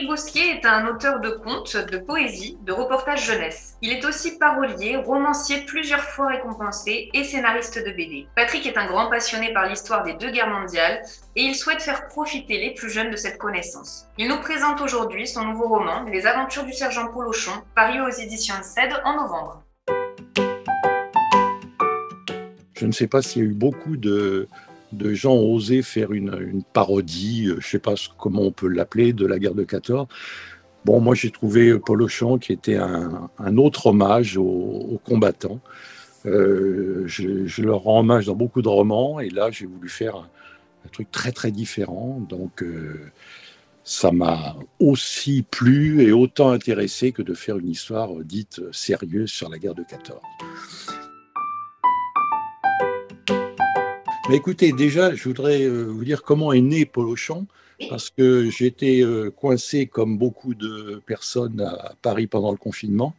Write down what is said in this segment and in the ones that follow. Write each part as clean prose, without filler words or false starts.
Patrick Bousquier est un auteur de contes, de poésie, de reportages jeunesse. Il est aussi parolier, romancier plusieurs fois récompensé et scénariste de BD. Patrick est un grand passionné par l'histoire des deux guerres mondiales et il souhaite faire profiter les plus jeunes de cette connaissance. Il nous présente aujourd'hui son nouveau roman, Les Aventures du sergent Polochon, paru aux éditions CED en novembre. Je ne sais pas s'il y a eu beaucoup de gens ont osé faire une parodie, je ne sais pas comment on peut l'appeler, de la guerre de 14. Bon, moi j'ai trouvé Polochon qui était un autre hommage aux combattants. Je leur rends hommage dans beaucoup de romans et là j'ai voulu faire un truc très très différent. Donc ça m'a aussi plu et autant intéressé que de faire une histoire dite sérieuse sur la guerre de 14. Mais écoutez, déjà, je voudrais vous dire comment est né Polochon, parce que j'étais coincé comme beaucoup de personnes à Paris pendant le confinement.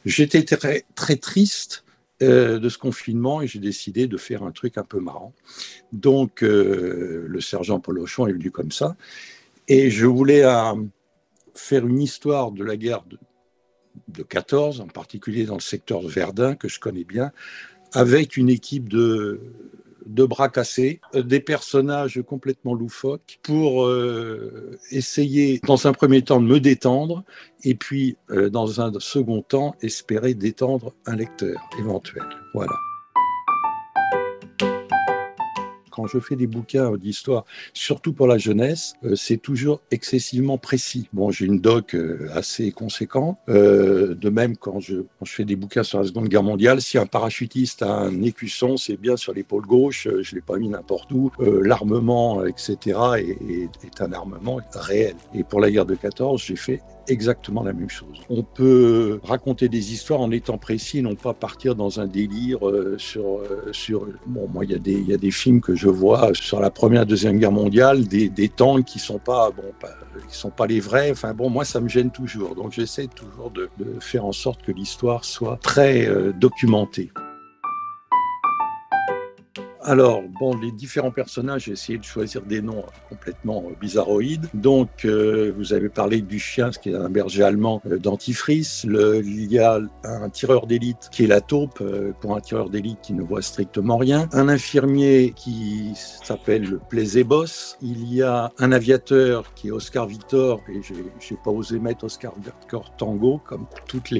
J'étais très, très triste de ce confinement et j'ai décidé de faire un truc un peu marrant. Donc, le sergent Polochon est venu comme ça. Et je voulais faire une histoire de la guerre de 14, en particulier dans le secteur de Verdun, que je connais bien, avec une équipe de bras cassés, des personnages complètement loufoques pour essayer, dans un premier temps, de me détendre et puis, dans un second temps, espérer détendre un lecteur éventuel. Voilà. Quand je fais des bouquins d'histoire, surtout pour la jeunesse, c'est toujours excessivement précis. Bon, j'ai une doc assez conséquente. De même, quand je fais des bouquins sur la Seconde Guerre mondiale, si un parachutiste a un écusson, c'est bien sur l'épaule gauche, je ne l'ai pas mis n'importe où. L'armement, etc., est un armement réel. Et pour la guerre de 14, j'ai fait exactement la même chose. On peut raconter des histoires en étant précis, non pas partir dans un délire sur. Bon, moi, il y a des films que je vois sur la Première, Deuxième Guerre mondiale, des tanks qui sont pas les vrais. Enfin bon, moi, ça me gêne toujours. Donc, j'essaie toujours de faire en sorte que l'histoire soit très documentée. Alors, bon, les différents personnages, j'ai essayé de choisir des noms complètement bizarroïdes. Donc, vous avez parlé du chien, ce qui est un berger allemand dentifrice. Il y a un tireur d'élite qui est la taupe, pour un tireur d'élite qui ne voit strictement rien. Un infirmier qui s'appelle le Plezébos. Il y a un aviateur qui est Oscar Victor, et j'ai pas osé mettre Oscar Victor Tango, comme toutes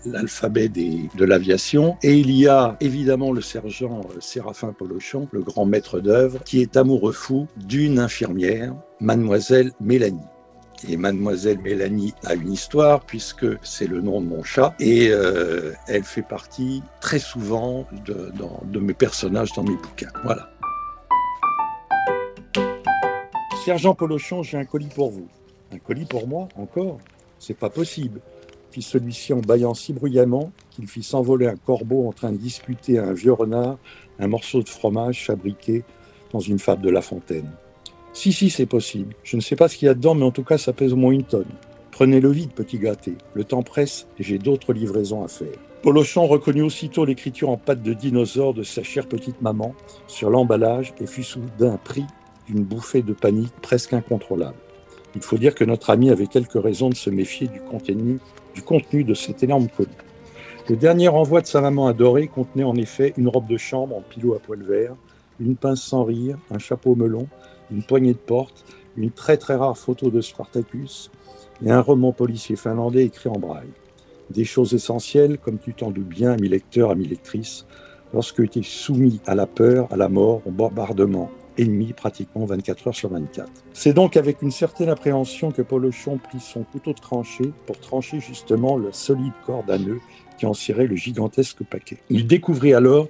l'alphabet de l'aviation. Et il y a évidemment le sergent Séraphin Polochon, le grand maître d'œuvre, qui est amoureux fou d'une infirmière, Mademoiselle Mélanie. Et Mademoiselle Mélanie a une histoire, puisque c'est le nom de mon chat, et elle fait partie très souvent de mes personnages dans mes bouquins. Voilà. Sergent Polochon, j'ai un colis pour vous. Un colis pour moi, encore? C'est pas possible. Fit celui-ci en bâillant si bruyamment qu'il fit s'envoler un corbeau en train de disputer à un vieux renard un morceau de fromage fabriqué dans une fable de La Fontaine. Si, c'est possible. Je ne sais pas ce qu'il y a dedans, mais en tout cas, ça pèse au moins 1 tonne. Prenez-le vite, petit gâté. Le temps presse et j'ai d'autres livraisons à faire. Polochon reconnut aussitôt l'écriture en pattes de dinosaure de sa chère petite maman sur l'emballage et fut soudain pris d'une bouffée de panique presque incontrôlable. Il faut dire que notre ami avait quelques raisons de se méfier du contenu de cet énorme colis. Le dernier envoi de sa maman adorée contenait en effet une robe de chambre en pilot à poil vert, une pince sans rire, un chapeau melon, une poignée de porte, une très très rare photo de Spartacus et un roman policier finlandais écrit en braille. Des choses essentielles, comme tu t'en doutes bien, amis lecteurs, amis lectrices, lorsque tu es soumis à la peur, à la mort, au bombardement ennemi pratiquement 24 heures sur 24. C'est donc avec une certaine appréhension que Polochon prit son couteau de tranchée pour trancher justement le solide corde à nœud qui en cirait le gigantesque paquet. Il découvrit alors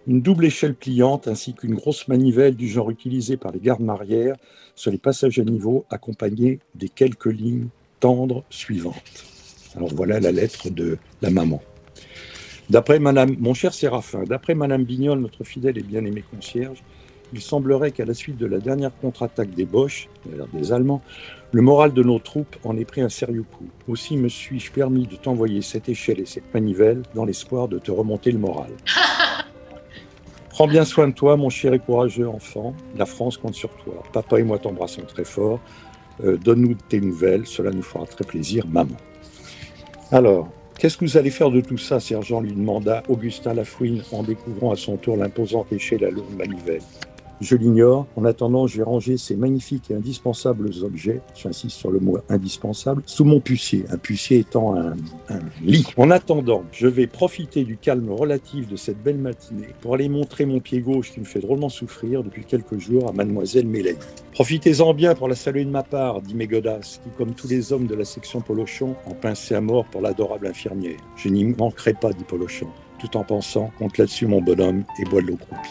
une double échelle pliante ainsi qu'une grosse manivelle du genre utilisée par les gardes-marrières sur les passages à niveau accompagnée des quelques lignes tendres suivantes. Alors voilà la lettre de la maman. D'après mon cher Séraphin, d'après Madame Bignol, notre fidèle et bien-aimée concierge, il semblerait qu'à la suite de la dernière contre-attaque des Boches, des Allemands, le moral de nos troupes en ait pris un sérieux coup. Aussi me suis-je permis de t'envoyer cette échelle et cette manivelle dans l'espoir de te remonter le moral. Prends bien soin de toi, mon cher et courageux enfant. La France compte sur toi. Papa et moi t'embrassons très fort. Donne-nous tes nouvelles, cela nous fera très plaisir, maman. » Alors, qu'est-ce que vous allez faire de tout ça, sergent, lui demanda Augustin Lafouine en découvrant à son tour l'imposante échelle à lourde manivelle. Je l'ignore. En attendant, je vais ranger ces magnifiques et indispensables objets, j'insiste sur le mot indispensable, sous mon pucier, un pucier étant un lit. En attendant, je vais profiter du calme relatif de cette belle matinée pour aller montrer mon pied gauche qui me fait drôlement souffrir depuis quelques jours à mademoiselle Mélanie. Profitez-en bien pour la saluer de ma part, dit Mégodas, qui, comme tous les hommes de la section Polochon, en pinçait à mort pour l'adorable infirmière. Je n'y manquerai pas, dit Polochon, tout en pensant, compte là-dessus mon bonhomme et bois de l'eau croupie.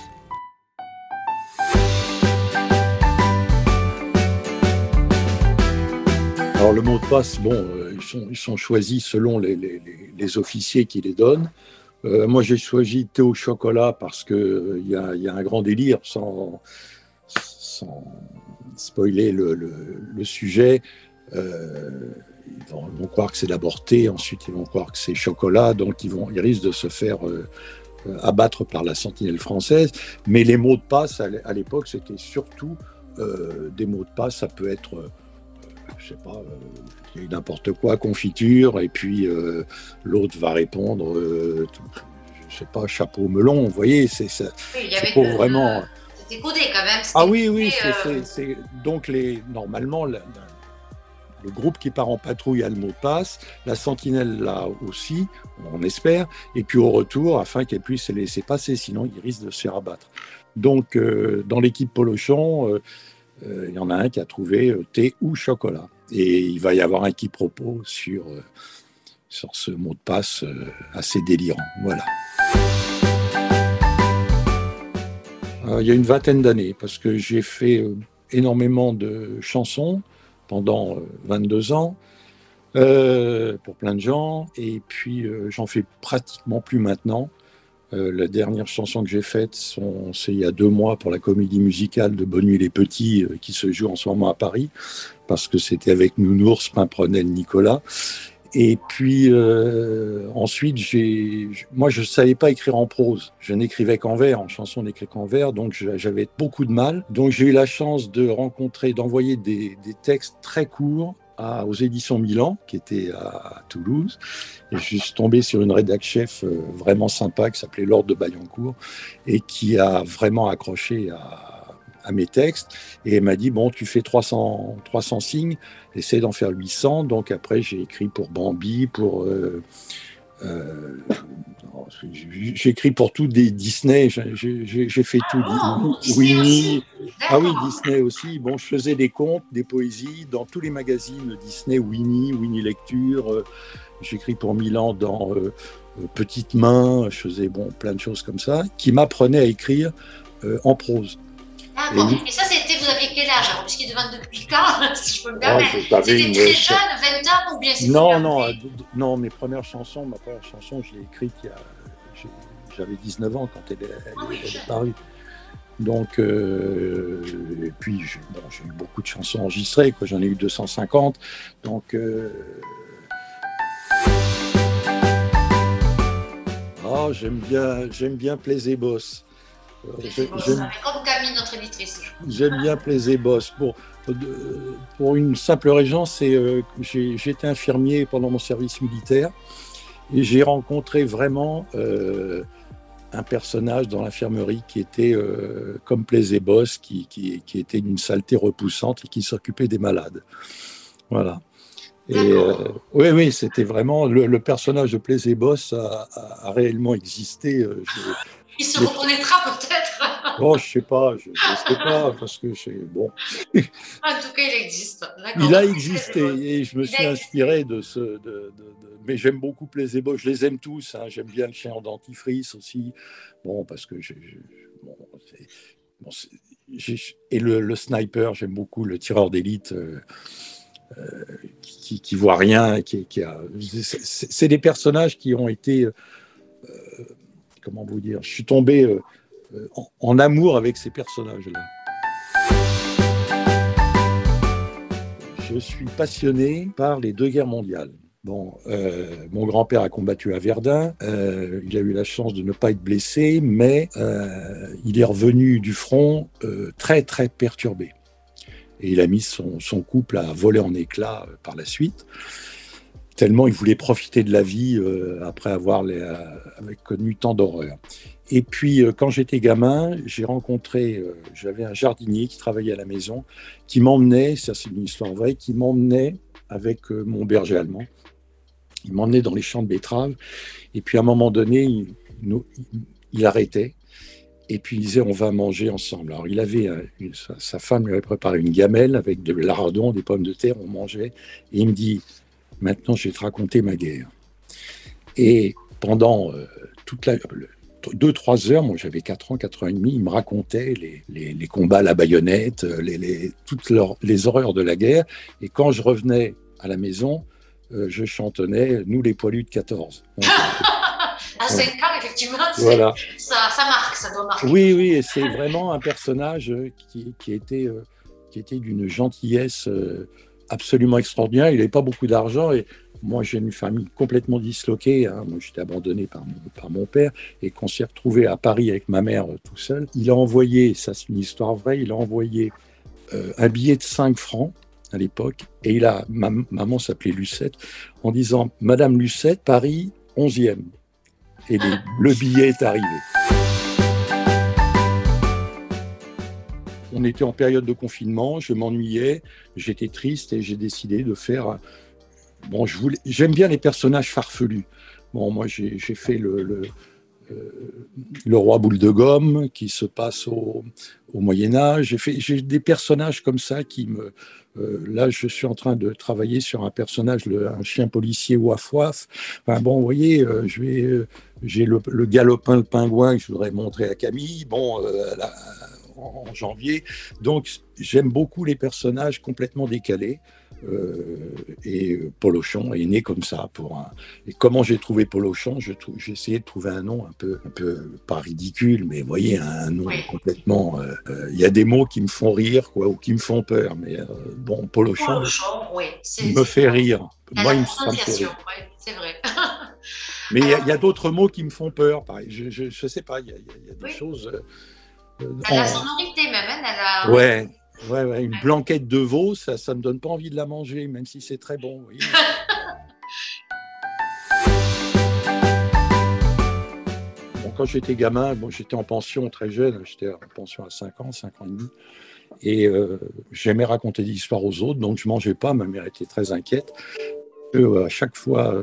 Alors le mot de passe, bon, ils sont choisis selon les officiers qui les donnent. Moi j'ai choisi thé au chocolat parce qu'il y a un grand délire, sans spoiler le sujet. Ils vont croire que c'est d'abord thé, ensuite ils vont croire que c'est chocolat, donc ils risquent de se faire abattre par la sentinelle française. Mais les mots de passe à l'époque, c'était surtout des mots de passe, ça peut être... je sais pas, n'importe quoi, confiture, et puis l'autre va répondre, je sais pas, chapeau melon, vous voyez, c'est pour vraiment... C'était codé quand même. Ah oui, c'est donc normalement, le groupe qui part en patrouille a le mot de passe, la sentinelle là aussi, on espère, et puis au retour, afin qu'elle puisse les laisser passer, sinon ils risquent de se faire abattre. Donc, dans l'équipe Polochon, il y en a un qui a trouvé thé ou chocolat. Et il va y avoir un quiproquo sur ce mot de passe assez délirant. Voilà. Il y a une vingtaine d'années, parce que j'ai fait énormément de chansons pendant 22 ans, pour plein de gens, et puis j'en fais pratiquement plus maintenant. La dernière chanson que j'ai faite, c'est il y a 2 mois pour la comédie musicale de Bonne Nuit les Petits qui se joue en ce moment à Paris, parce que c'était avec Nounours, Pimprenel, Nicolas. Et puis ensuite, moi je ne savais pas écrire en prose. Je n'écrivais qu'en vers, en chanson on n'écrit qu'en vers, donc j'avais beaucoup de mal. Donc j'ai eu la chance d'envoyer des textes très courts aux éditions Milan, qui était à Toulouse. Et je suis tombé sur une rédac chef vraiment sympa qui s'appelait Laure de Baillancourt et qui a vraiment accroché à mes textes. Et elle m'a dit, bon, tu fais 300 signes, essaie d'en faire 800. Donc après, j'ai écrit pour Bambi, j'écris pour tout des Disney, j'ai fait tout. Winnie. Ah oui, Disney aussi. Bon, je faisais des contes, des poésies dans tous les magazines Disney, Winnie Lecture. J'écris pour Milan dans Petite Main. Je faisais plein de choses comme ça qui m'apprenaient à écrire en prose. Ah bon, et ça c'était, vous aviez quel âge? Parce qu'il est de depuis quand, si je peux me permettre? C'était très jeune, 20 ans ou bien c'est Non, ma première chanson, je l'ai écrite j'avais 19 ans quand elle est parue. Donc, et puis j'ai eu beaucoup de chansons enregistrées, j'en ai eu 250. Donc, j'aime bien Plaise et Bosse. Comme Camille, notre éditrice. J'aime bien Plaise et Bosse. Pour une simple raison, j'étais infirmier pendant mon service militaire et j'ai rencontré vraiment un personnage dans l'infirmerie qui était comme Plaise et Bosse, qui était d'une saleté repoussante et qui s'occupait des malades. Voilà. Et oui, c'était vraiment le personnage de Plaise et Bosse a réellement existé. Il se reconnaîtra peut-être. Bon, je sais pas, parce que bon. En tout cas, il existe. Il a existé et je me suis inspiré de mais j'aime beaucoup Plaise et Bosse, je les aime tous. Hein. J'aime bien le chien en dentifrice aussi. Bon, parce que et le sniper, j'aime beaucoup le tireur d'élite. Qui voit rien, c'est des personnages qui ont été, comment vous dire, je suis tombé en amour avec ces personnages-là. Je suis passionné par les 2 guerres mondiales. Bon, mon grand-père a combattu à Verdun, il a eu la chance de ne pas être blessé, mais il est revenu du front très très perturbé. Et il a mis son couple à voler en éclats par la suite, tellement il voulait profiter de la vie après avoir connu tant d'horreurs. Et puis, quand j'étais gamin, j'avais un jardinier qui travaillait à la maison, qui m'emmenait, ça c'est une histoire vraie, qui m'emmenait avec mon berger allemand. Il m'emmenait dans les champs de betteraves, et puis à un moment donné, il arrêtait, et puis il disait, on va manger ensemble. Alors il avait, sa femme lui avait préparé une gamelle avec de lardons, des pommes de terre, on mangeait, et il me dit, maintenant je vais te raconter ma guerre. Et pendant 2-3 heures, moi j'avais 4 ans, 4 ans et demi, il me racontait les combats à la baïonnette, toutes les horreurs de la guerre, et quand je revenais à la maison, je chantonnais « Nous les poilus de 14 ». À 5 ans, effectivement, voilà. Ça marque, ça doit marquer. Oui, et c'est vraiment un personnage qui était d'une gentillesse absolument extraordinaire. Il n'avait pas beaucoup d'argent et moi, j'ai une famille complètement disloquée. Moi, j'étais abandonné par mon père et qu'on s'est retrouvé à Paris avec ma mère tout seul. Il a envoyé, ça c'est une histoire vraie, il a envoyé un billet de 5 francs à l'époque et maman s'appelait Lucette, en disant « Madame Lucette, Paris, 11e ». Et le billet est arrivé. On était en période de confinement, je m'ennuyais, j'étais triste et j'ai décidé de faire... j'aime bien les personnages farfelus. Bon, moi, j'ai fait le roi boule de gomme qui se passe au Moyen-Âge. J'ai des personnages comme ça qui me... là, je suis en train de travailler sur un personnage, un chien policier Waf-Waf. Enfin, bon, vous voyez, j'ai le galopin, le pingouin que je voudrais montrer à Camille. Bon, en janvier. Donc, j'aime beaucoup les personnages complètement décalés. Et Polochon est né comme ça. Et comment j'ai trouvé Polochon, j'ai essayé de trouver un nom un peu pas ridicule, mais vous voyez, un nom complètement... Il y a des mots qui me font rire, quoi, ou qui me font peur, mais bon, Polochon me fait rire. Moi, ça me fait rire. Oui, c'est vrai. Mais il y a d'autres mots qui me font peur, pareil. Je sais pas, il y a des choses... La sonorité même, elle a... Ouais, une blanquette de veau, ça me donne pas envie de la manger, même si c'est très bon. Oui. Bon, quand j'étais gamin, j'étais en pension très jeune, j'étais en pension à 5 ans et demi, et j'aimais raconter des histoires aux autres, donc je mangeais pas, ma mère était très inquiète. À chaque fois,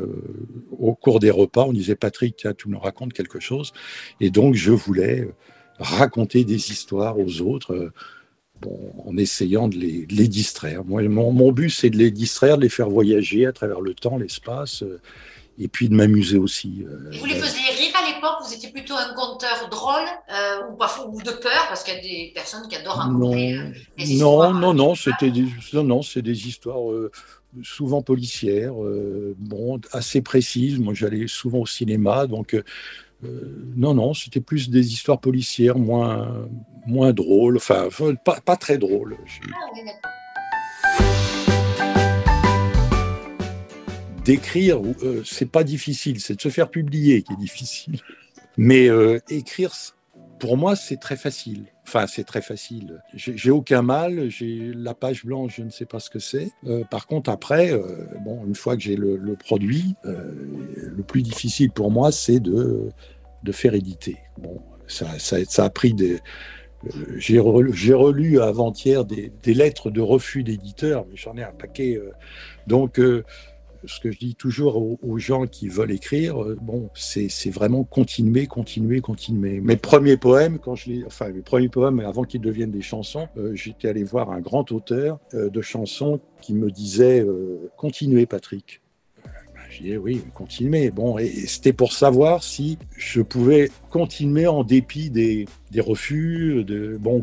au cours des repas, on disait « Patrick, tiens, tu nous racontes quelque chose ». Et donc, je voulais raconter des histoires aux autres, en essayant de les distraire. Moi, mon but, c'est de les distraire, de les faire voyager à travers le temps, l'espace, et puis de m'amuser aussi. Vous les faisiez rire à l'époque? Vous étiez plutôt un conteur drôle ou de peur? Parce qu'il y a des personnes qui adorent raconter des histoires. Non, c'est des histoires souvent policières, assez précises. Moi, j'allais souvent au cinéma, donc... non, c'était plus des histoires policières, moins drôles, enfin pas très drôles. D'écrire, c'est pas difficile, c'est de se faire publier qui est difficile. Mais écrire, pour moi, c'est très facile. Enfin, c'est très facile. J'ai aucun mal, j'ai la page blanche, je ne sais pas ce que c'est. Par contre, après, une fois que j'ai le produit, le plus difficile pour moi, c'est de faire éditer. Bon, ça a pris des... J'ai relu avant-hier des lettres de refus d'éditeurs, mais j'en ai un paquet. Donc, ce que je dis toujours aux gens qui veulent écrire, c'est vraiment continuer. Mes premiers poèmes, avant qu'ils deviennent des chansons, j'étais allé voir un grand auteur de chansons qui me disait « Continuez, Patrick ». Je disais oui, continuez. Bon, et c'était pour savoir si je pouvais continuer en dépit des refus,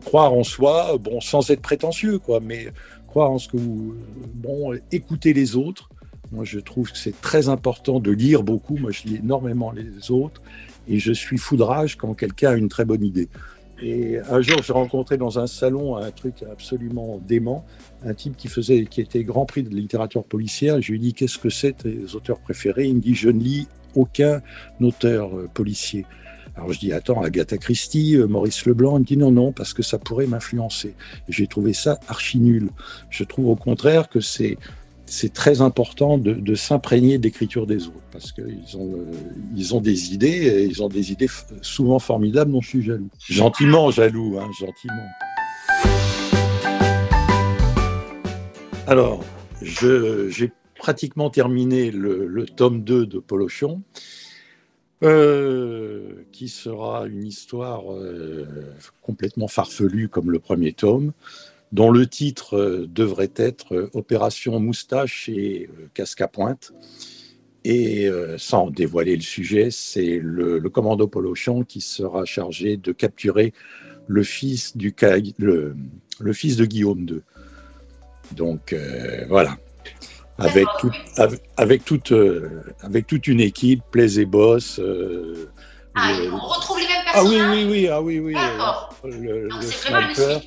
croire en soi, sans être prétentieux, quoi, mais croire en ce que écouter les autres. Moi, je trouve que c'est très important de lire beaucoup. Moi, je lis énormément les autres et je suis foudrage quand quelqu'un a une très bonne idée. Et un jour, j'ai rencontré dans un salon un truc absolument dément, un type qui était Grand Prix de littérature policière. Je lui ai dit « Qu'est-ce que c'est tes auteurs préférés ?» Il me dit « Je ne lis aucun auteur policier ». Alors je dis, attends, Agatha Christie, Maurice Leblanc, il me dit non, parce que ça pourrait m'influencer. Et j'ai trouvé ça archi nul. Je trouve au contraire que c'est très important de s'imprégner de l'écriture des autres, parce qu'ils ont des idées, et ils ont des idées souvent formidables dont je suis jaloux. Gentiment jaloux, hein, gentiment. Alors, j'ai pratiquement terminé le tome 2 de Polochon, qui sera une histoire complètement farfelue comme le premier tome, dont le titre devrait être Opération Moustache et Casque à Pointe. Et sans dévoiler le sujet, c'est le commando Polochon qui sera chargé de capturer le fils de Guillaume II. Donc voilà, avec toute une équipe, Plaise et Boss. On retrouve les mêmes personnages. Ah oui. D'accord. Le c'est vraiment sniper.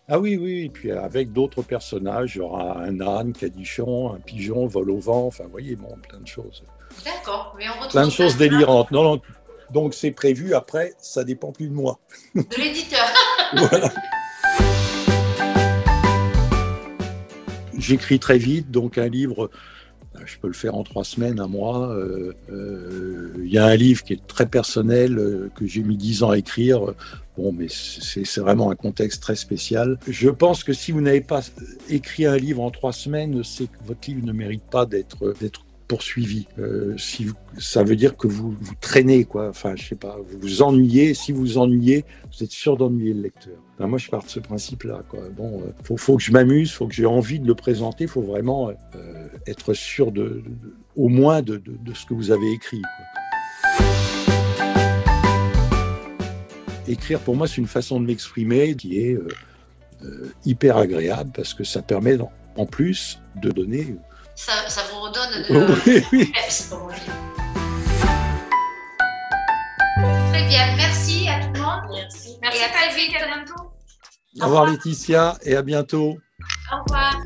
Ah oui, et puis avec d'autres personnages, il y aura un âne, Cadichon, un pigeon, vol au vent, enfin, vous voyez, bon, plein de choses. D'accord, mais on retrouve plein de choses délirantes. Non, donc c'est prévu, après, ça dépend plus de moi. De l'éditeur. Voilà. J'écris très vite, donc un livre, je peux le faire en 3 semaines, un mois. Il y a un livre qui est très personnel, que j'ai mis 10 ans à écrire. Bon, mais c'est vraiment un contexte très spécial. Je pense que si vous n'avez pas écrit un livre en 3 semaines, c'est que votre livre ne mérite pas d'être poursuivi. Ça veut dire que vous traînez, quoi. Enfin, je sais pas, vous vous ennuyez. Si vous vous ennuyez, vous êtes sûr d'ennuyer le lecteur. Enfin, moi, je pars de ce principe-là, quoi. Bon, faut que je m'amuse, faut que j'ai envie de le présenter, faut vraiment être sûr au moins de ce que vous avez écrit, quoi. Écrire, pour moi, c'est une façon de m'exprimer qui est hyper agréable, parce que ça permet, en plus, de donner... Ça vous redonne de... Oui. Très bien, merci à tout le monde. Merci à Patrick, à bientôt. Au revoir Laetitia, et à bientôt. Au revoir.